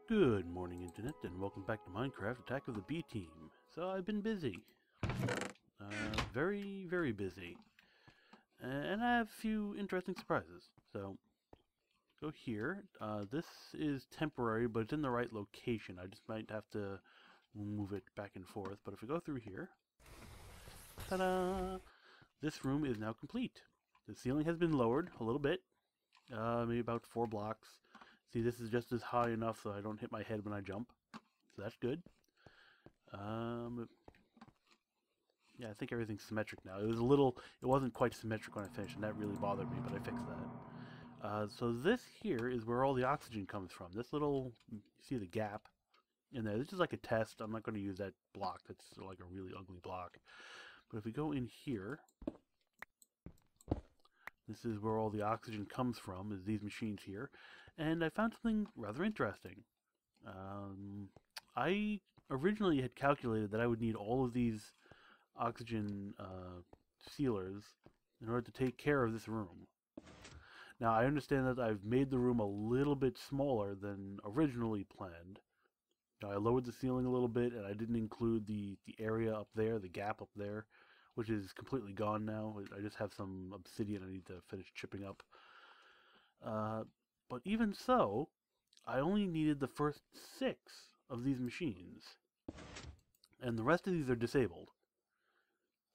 Good morning, Internet, and welcome back to Minecraft Attack of the B-Team. So I've been busy. Very, very busy. And I have a few interesting surprises. So, go here. This is temporary, but it's in the right location. I just might have to move it back and forth. But if we go through here, ta-da! This room is now complete. The ceiling has been lowered a little bit. Maybe about 4 blocks. See, this is just as high enough so I don't hit my head when I jump. So that's good. Yeah, I think everything's symmetric now. It wasn't quite symmetric when I finished, and that really bothered me, but I fixed that. So this here is where all the oxygen comes from. This little, you see the gap in there. This is like a test. I'm not going to use that block. That's like a really ugly block. But if we go in here, this is where all the oxygen comes from, is these machines here. And I found something rather interesting. I originally had calculated that I would need all of these oxygen sealers in order to take care of this room. Now, I understand that I've made the room a little bit smaller than originally planned. Now, I lowered the ceiling a little bit, and I didn't include the area up there, the gap up there, which is completely gone now. I just have some obsidian I need to finish chipping up. But even so, I only needed the first 6 of these machines. And the rest of these are disabled.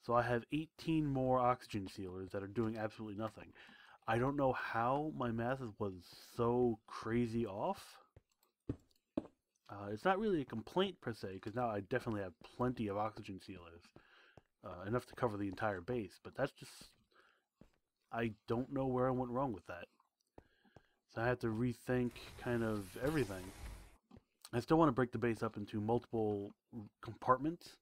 So I have 18 more oxygen sealers that are doing absolutely nothing. I don't know how my math was so crazy off. It's not really a complaint per se, because now I definitely have plenty of oxygen sealers. Enough to cover the entire base, but that's just... I don't know where I went wrong with that. So I have to rethink kind of everything. I still want to break the base up into multiple compartments.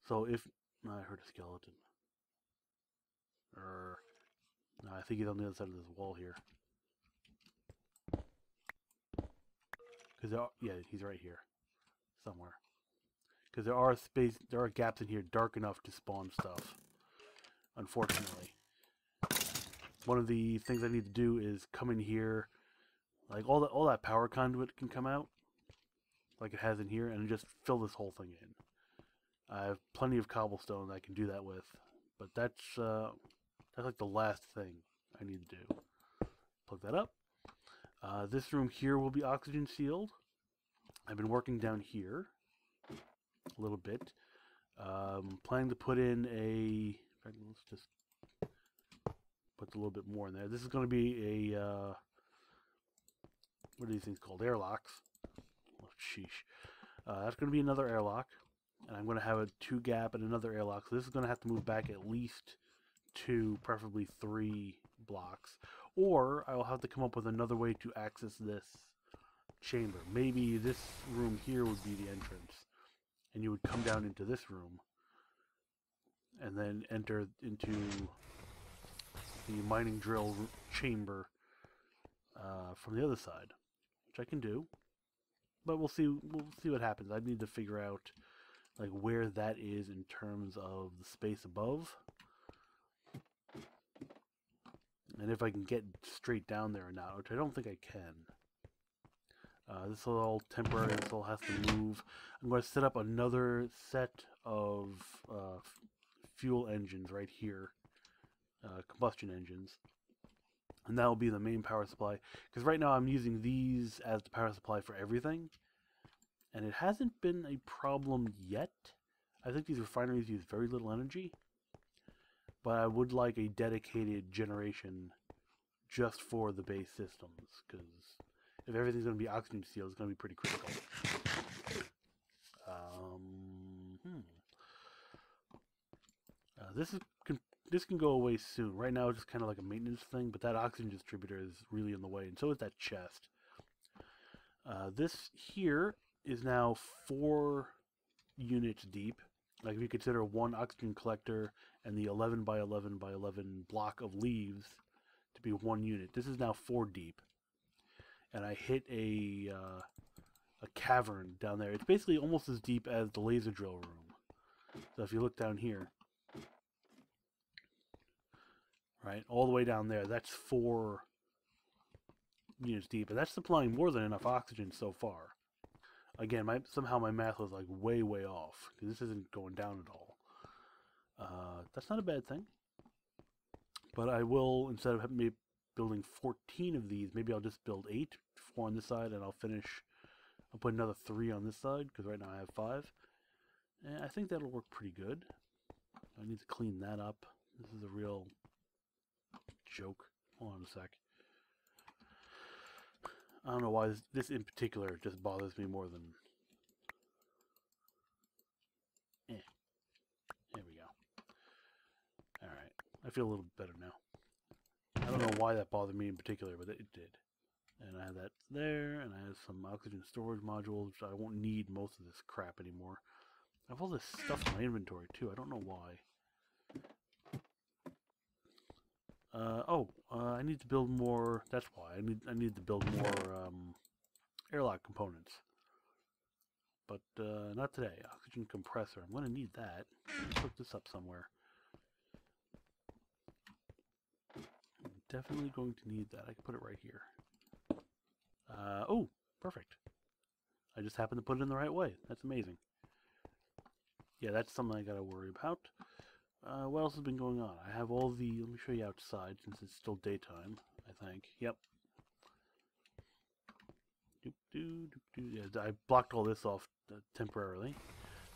So if... I heard a skeleton. No, I think he's on the other side of this wall here. Because yeah, he's right here. Somewhere. Because there are gaps in here dark enough to spawn stuff. Unfortunately. One of the things I need to do is come in here, like all that power conduit can come out, like it has in here, and just fill this whole thing in. I have plenty of cobblestone that I can do that with, but that's like the last thing I need to do. Plug that up. This room here will be oxygen sealed. I've been working down here a little bit. Planning to put in a... Let's just put a little bit more in there. This is going to be a... what are these things called? Airlocks. Oh, sheesh. That's going to be another airlock. And I'm going to have a 2 gap and another airlock. So this is going to have to move back at least 2, preferably 3 blocks. Or I will have to come up with another way to access this chamber. Maybe this room here would be the entrance. And you would come down into this room. And then enter into the mining drill chamber from the other side. Which I can do. But we'll see what happens. I need to figure out like where that is in terms of the space above. And if I can get straight down there or not, which I don't think I can. This is all temporary, this all has to move. I'm going to set up another set of fuel engines right here. Combustion engines. And that will be the main power supply. Because right now I'm using these as the power supply for everything. And it hasn't been a problem yet. I think these refineries use very little energy. But I would like a dedicated generation just for the base systems. Because if everything's going to be oxygen sealed, it's going to be pretty critical. This can go away soon. Right now it's just kind of like a maintenance thing. But that oxygen distributor is really in the way. And so is that chest. This here is now 4 units deep. Like if you consider one oxygen collector and the 11 by 11 by 11 block of leaves to be 1 unit. This is now 4 deep. And I hit a cavern down there. It's basically almost as deep as the laser drill room. So if you look down here, right, all the way down there, that's 4 units deep, and that's supplying more than enough oxygen so far. Again, somehow my math was like way off, because this isn't going down at all. That's not a bad thing. But I will, instead of maybe building 14 of these, maybe I'll just build 8, 4 on this side, and I'll put another 3 on this side, because right now I have 5. And I think that'll work pretty good. I need to clean that up. This is a real joke. Hold on a sec. I don't know why this in particular just bothers me more than... There we go. Alright. I feel a little better now. I don't know why that bothered me in particular, but it did. And I have that there, and I have some oxygen storage modules, which I won't need most of this crap anymore. I have all this stuff in my inventory, too. I don't know why. I need to build more... That's why. I need to build more airlock components. But not today. Oxygen compressor. I'm going to need that. Let's hook this up somewhere. I'm definitely going to need that. I can put it right here. Oh, perfect. I just happened to put it in the right way. That's amazing. Yeah, that's something I gotta worry about. What else has been going on? I have all the... Let me show you outside, since it's still daytime, I think. Yep. Yeah, I blocked all this off temporarily.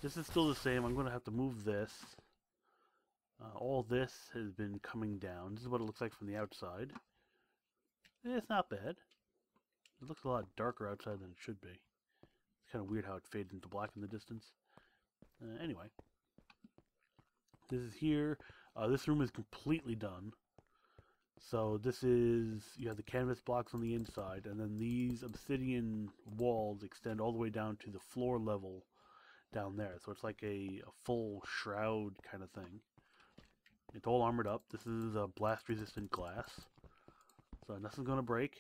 This is still the same. I'm going to have to move this. All this has been coming down. This is what it looks like from the outside. It's not bad. It looks a lot darker outside than it should be. It's kind of weird how it faded into black in the distance. Anyway. This is here. This room is completely done. So this is, you have the canvas blocks on the inside, and then these obsidian walls extend all the way down to the floor level down there. So it's like a full shroud kind of thing. It's all armored up. This is a blast-resistant glass. So nothing's going to break.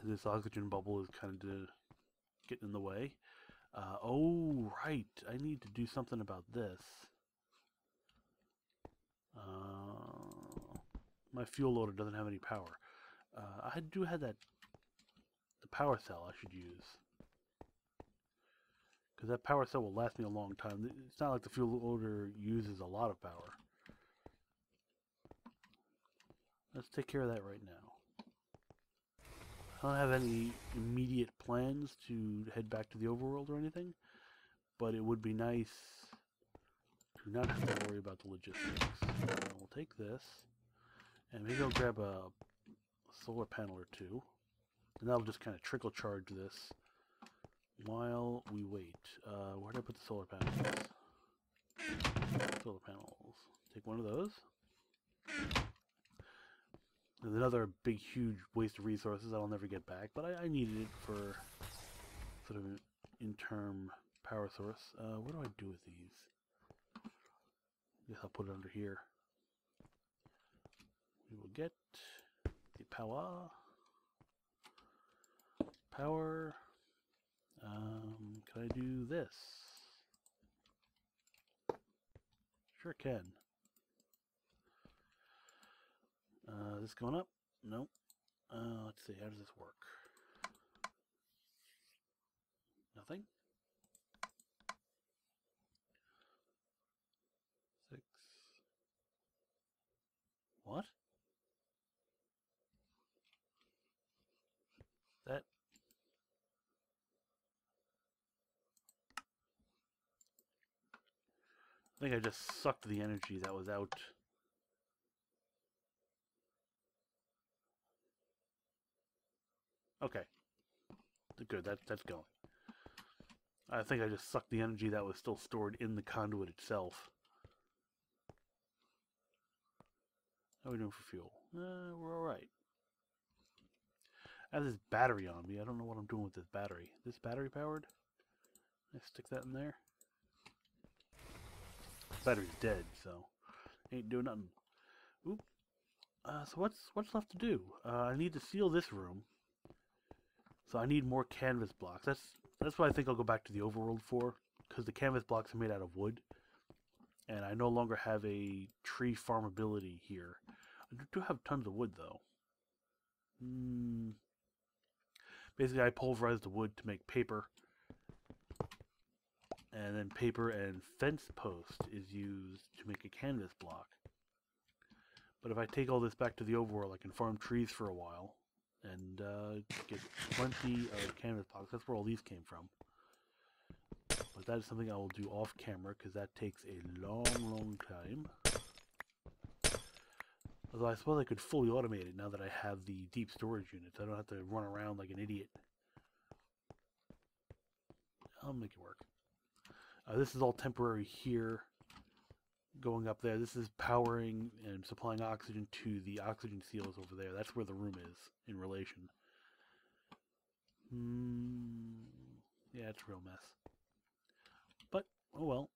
This oxygen bubble is kind of getting in the way. Oh, right. I need to do something about this. My fuel loader doesn't have any power. I do have the power cell I should use. Because that power cell will last me a long time. It's not like the fuel loader uses a lot of power. Let's take care of that right now. I don't have any immediate plans to head back to the overworld or anything, but it would be nice to not have to worry about the logistics. We'll take this, and maybe I'll grab a solar panel or two, and that'll just kind of trickle charge this while we wait. Where did I put the solar panels? Solar panels. Take one of those. There's another big, huge waste of resources I'll never get back, but I needed it for sort of an interim power source. What do I do with these? I guess I'll put it under here. We will get the power. Power. Can I do this? Sure can. This going up? Nope. Let's see, how does this work? Nothing. 6. What? That... I think I just sucked the energy that was out. Okay. Good, that's going. I think I just sucked the energy that was still stored in the conduit itself. How are we doing for fuel? We're alright. I have this battery on me. I don't know what I'm doing with this battery. This battery powered? I stick that in there. Battery's dead, so ain't doing nothing. Oop. So what's left to do? I need to seal this room. So I need more canvas blocks. That's what I think I'll go back to the overworld for, because the canvas blocks are made out of wood, and I no longer have a tree farmability here. I do have tons of wood though. Basically, I pulverize the wood to make paper, and then paper and fence post is used to make a canvas block. But if I take all this back to the overworld, I can farm trees for a while and get plenty of canvas blocks. That's where all these came from. But that is something I will do off camera because that takes a long, long time. Although I suppose I could fully automate it now that I have the deep storage units. I don't have to run around like an idiot. I'll make it work. This is all temporary here. Going up there. This is powering and supplying oxygen to the oxygen seals over there. That's where the room is in relation. Yeah, it's a real mess. But, oh well.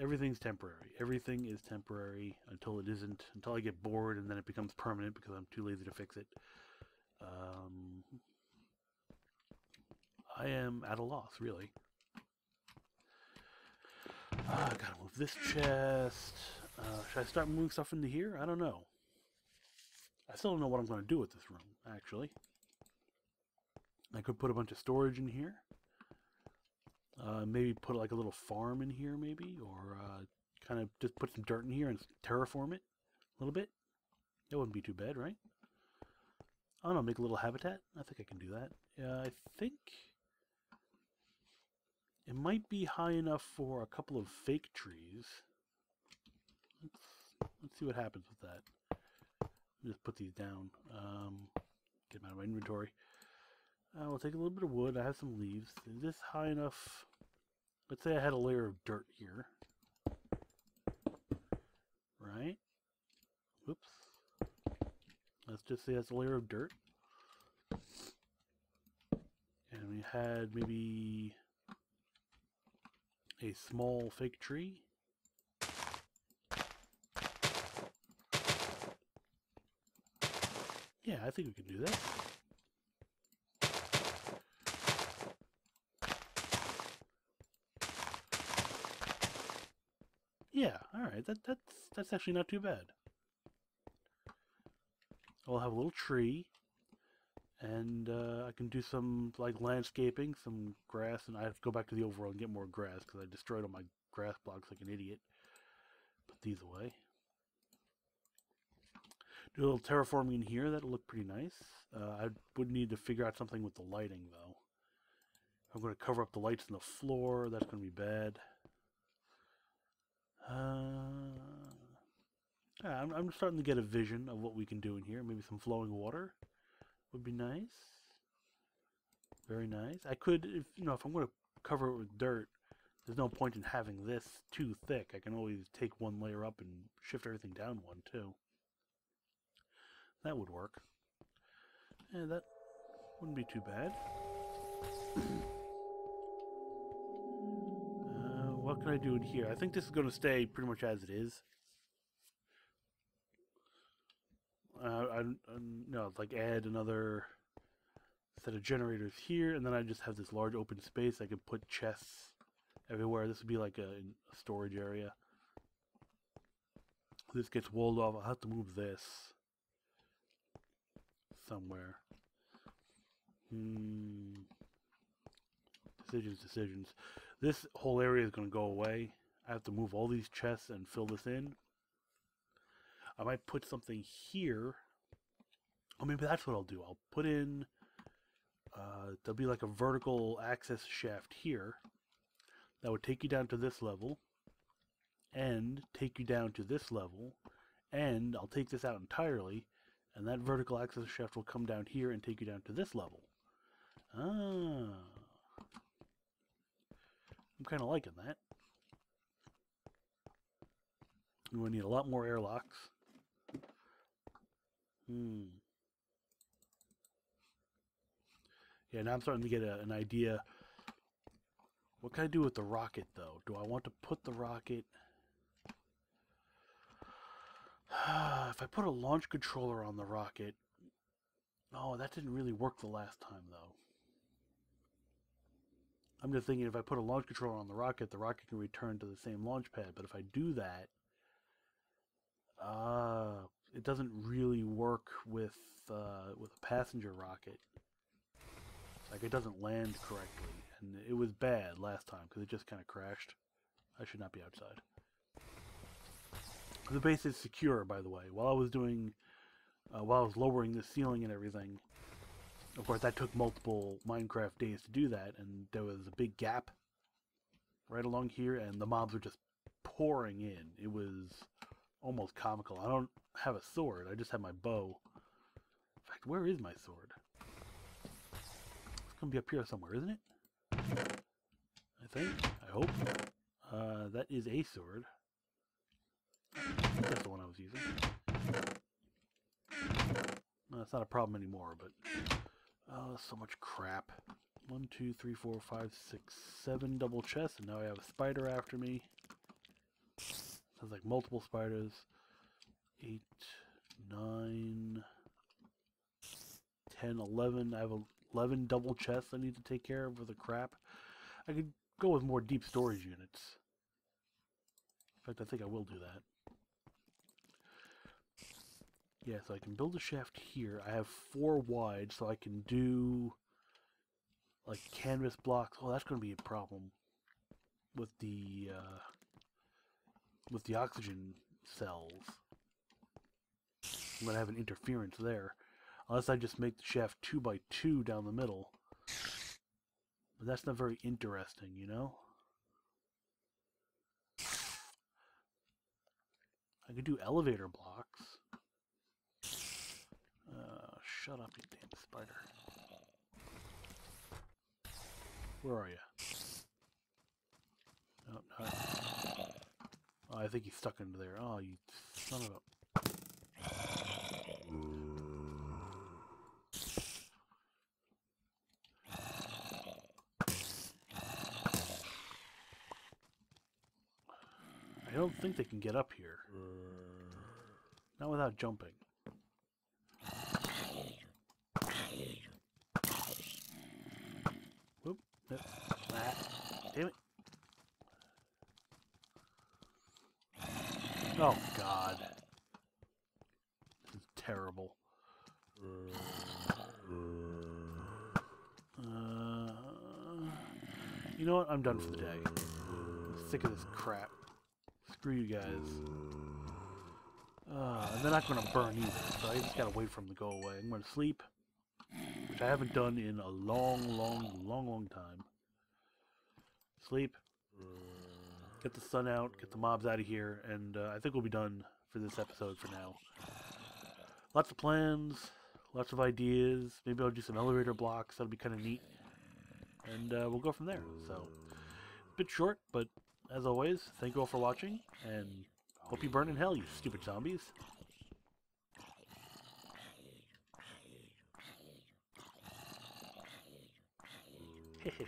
Everything's temporary. Everything is temporary until it isn't. Until I get bored and then it becomes permanent because I'm too lazy to fix it. I am at a loss, really. I gotta move this chest. Should I start moving stuff into here? I don't know. I still don't know what I'm going to do with this room, actually. I could put a bunch of storage in here. Maybe put like a little farm in here, maybe. Or kind of just put some dirt in here and terraform it a little bit. That wouldn't be too bad, right? I don't know, make a little habitat. I think I can do that. I think it might be high enough for a couple of fake trees. Let's see what happens with that. Just put these down. Get them out of my inventory. We'll take a little bit of wood. I have some leaves. Is this high enough? Let's say I had a layer of dirt here. Right? Whoops. Let's just say that's a layer of dirt. And we had maybe a small fake tree. Yeah, I think we can do that. Yeah, alright, that's actually not too bad. I'll have a little tree, and I can do some like landscaping, some grass, and I have to go back to the overworld and get more grass because I destroyed all my grass blocks like an idiot. Put these away. Do a little terraforming in here. That'll look pretty nice. I would need to figure out something with the lighting, though. I'm going to cover up the lights on the floor. That's going to be bad. I'm starting to get a vision of what we can do in here. Maybe some flowing water would be nice. Very nice. I could, if I'm going to cover it with dirt, there's no point in having this too thick. I can always take one layer up and shift everything down one, too. That would work. Yeah, that wouldn't be too bad. What can I do in here? I think this is going to stay pretty much as it is. Like add another set of generators here, and then I just have this large open space. I can put chests everywhere. This would be like a storage area. This gets walled off. I'll have to move this somewhere. Decisions. This whole area is going to go away. I have to move all these chests and fill this in. I might put something here. Oh, maybe that's what I'll do. I'll put in... there'll be like a vertical access shaft here. That would take you down to this level. And take you down to this level. And I'll take this out entirely. And that vertical access shaft will come down here and take you down to this level. I'm kind of liking that. We're going to need a lot more airlocks. Yeah, now I'm starting to get an idea. What can I do with the rocket, though? Do I want to put the rocket... If I put a launch controller on the rocket... Oh, that didn't really work the last time, though. I'm just thinking if I put a launch controller on the rocket can return to the same launch pad. But if I do that... it doesn't really work with a passenger rocket. Like, it doesn't land correctly. And it was bad last time, because it just kind of crashed. I should not be outside. The base is secure, by the way. While I was doing... while I was lowering the ceiling and everything... Of course, that took multiple Minecraft days to do that, and there was a big gap right along here, and the mobs were just pouring in. It was almost comical. I don't have a sword. I just have my bow. In fact, where is my sword? It's going to be up here somewhere, isn't it? I think. I hope. That is a sword. That's the one I was using. No, that's not a problem anymore, but... Oh, so much crap. 1, 2, 3, 4, 5, 6, 7 double chests, and now I have a spider after me. Sounds like multiple spiders. 8, 9, 10, 11. I have 11 double chests I need to take care of with the crap. I could go with more deep storage units. In fact, I think I will do that. Yeah, so I can build a shaft here. I have 4 wide, so I can do like canvas blocks. Oh, that's going to be a problem with the oxygen cells. I'm going to have an interference there. Unless I just make the shaft 2 by 2 down the middle. But that's not very interesting, you know? I could do elevator blocks. Shut up, you damn spider. Where are you? Oh, no. Oh, I think he's stuck into there. Oh, you son of a... I don't think they can get up here. Not without jumping. Whoop. Damn it. Oh, God. This is terrible. You know what? I'm done for the day. I'm sick of this crap. Screw you guys. They're not going to burn either, so I just got to wait for them to go away. I'm going to sleep, which I haven't done in a long time. Sleep. Get the sun out, get the mobs out of here, and I think we'll be done for this episode for now. Lots of plans, lots of ideas. Maybe I'll do some elevator blocks. That'll be kind of neat. And we'll go from there. So, a bit short, but as always, thank you all for watching, and hope you burn in hell, you stupid zombies. Hehehe.